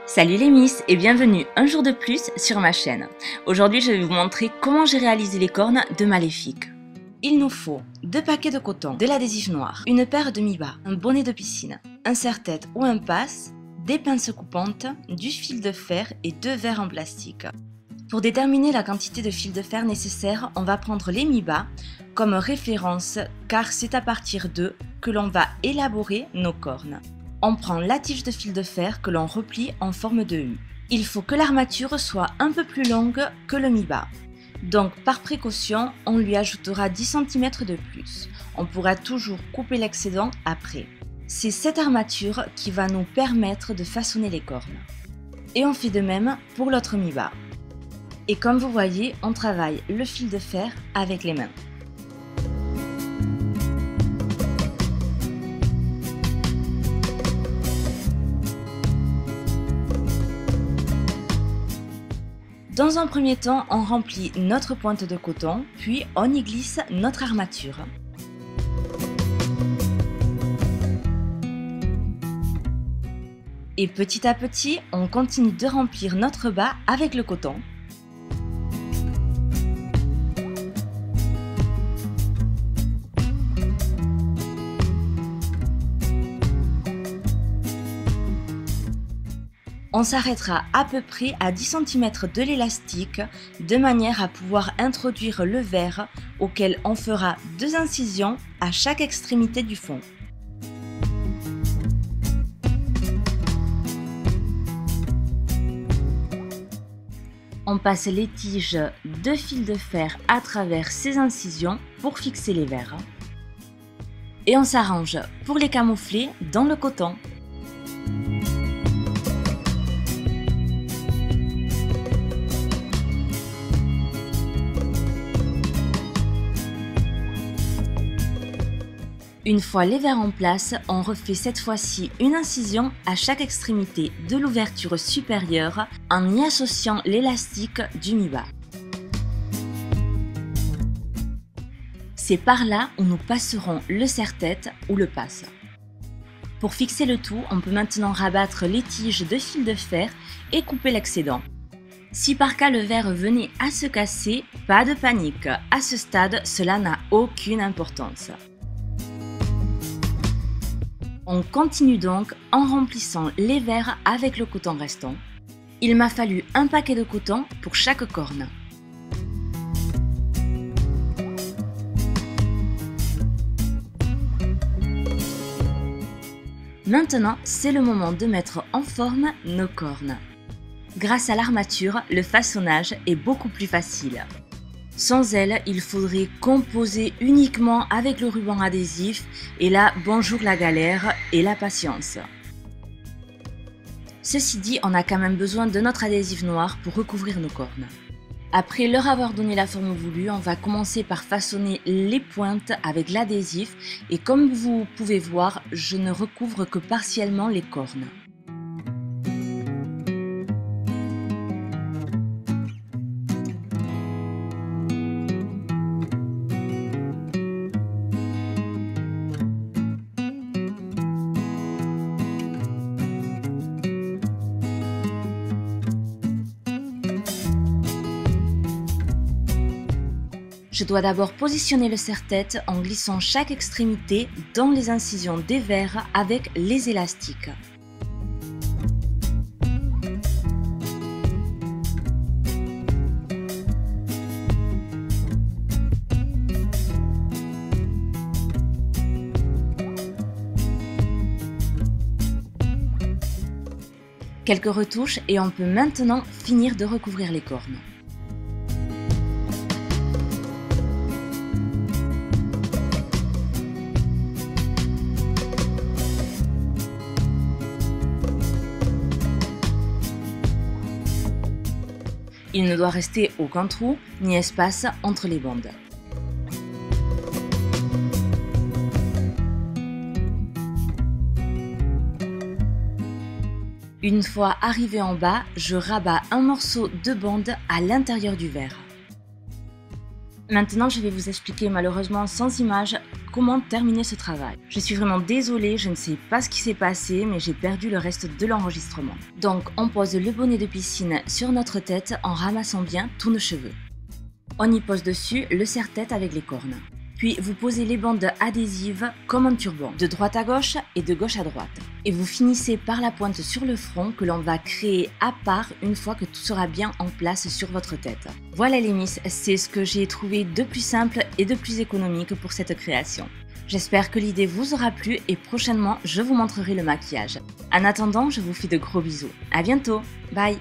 Salut les Miss et bienvenue un jour de plus sur ma chaîne. Aujourd'hui je vais vous montrer comment j'ai réalisé les cornes de Maléfique. Il nous faut 2 paquets de coton, de l'adhésif noir, une paire de mi-bas, un bonnet de piscine, un serre-tête ou un passe, des pinces coupantes, du fil de fer et 2 verres en plastique. Pour déterminer la quantité de fil de fer nécessaire, on va prendre les mi-bas comme référence car c'est à partir d'eux que l'on va élaborer nos cornes. On prend la tige de fil de fer que l'on replie en forme de U. Il faut que l'armature soit un peu plus longue que le mi-bas. Donc par précaution, on lui ajoutera 10 cm de plus. On pourra toujours couper l'excédent après. C'est cette armature qui va nous permettre de façonner les cornes. Et on fait de même pour l'autre mi-bas. Et comme vous voyez, on travaille le fil de fer avec les mains. Dans un premier temps, on remplit notre pointe de coton, puis on y glisse notre armature. Et petit à petit, on continue de remplir notre bas avec le coton. On s'arrêtera à peu près à 10 cm de l'élastique de manière à pouvoir introduire le verre auquel on fera 2 incisions à chaque extrémité du fond. On passe les tiges de fil de fer à travers ces incisions pour fixer les verres. Et on s'arrange pour les camoufler dans le coton. Une fois les verres en place, on refait cette fois-ci une incision à chaque extrémité de l'ouverture supérieure en y associant l'élastique du mi-bas. C'est par là où nous passerons le serre-tête ou le passe. Pour fixer le tout, on peut maintenant rabattre les tiges de fil de fer et couper l'excédent. Si par cas le verre venait à se casser, pas de panique, à ce stade cela n'a aucune importance. On continue donc en remplissant les verres avec le coton restant. Il m'a fallu un paquet de coton pour chaque corne. Maintenant, c'est le moment de mettre en forme nos cornes. Grâce à l'armature, le façonnage est beaucoup plus facile. Sans elle, il faudrait composer uniquement avec le ruban adhésif et là, bonjour la galère et la patience. Ceci dit, on a quand même besoin de notre adhésif noir pour recouvrir nos cornes. Après leur avoir donné la forme voulue, on va commencer par façonner les pointes avec l'adhésif et comme vous pouvez voir, je ne recouvre que partiellement les cornes. Je dois d'abord positionner le serre-tête en glissant chaque extrémité dans les incisions des verres avec les élastiques. Quelques retouches et on peut maintenant finir de recouvrir les cornes. Il ne doit rester aucun trou ni espace entre les bandes. Une fois arrivé en bas, je rabats un morceau de bande à l'intérieur du verre. Maintenant, je vais vous expliquer malheureusement sans image comment terminer ce travail. Je suis vraiment désolée, je ne sais pas ce qui s'est passé, mais j'ai perdu le reste de l'enregistrement. Donc, on pose le bonnet de piscine sur notre tête en ramassant bien tous nos cheveux. On y pose dessus le serre-tête avec les cornes. Puis vous posez les bandes adhésives comme un turban, de droite à gauche et de gauche à droite. Et vous finissez par la pointe sur le front que l'on va créer à part une fois que tout sera bien en place sur votre tête. Voilà les miss, c'est ce que j'ai trouvé de plus simple et de plus économique pour cette création. J'espère que l'idée vous aura plu et prochainement je vous montrerai le maquillage. En attendant, je vous fais de gros bisous. À bientôt, bye!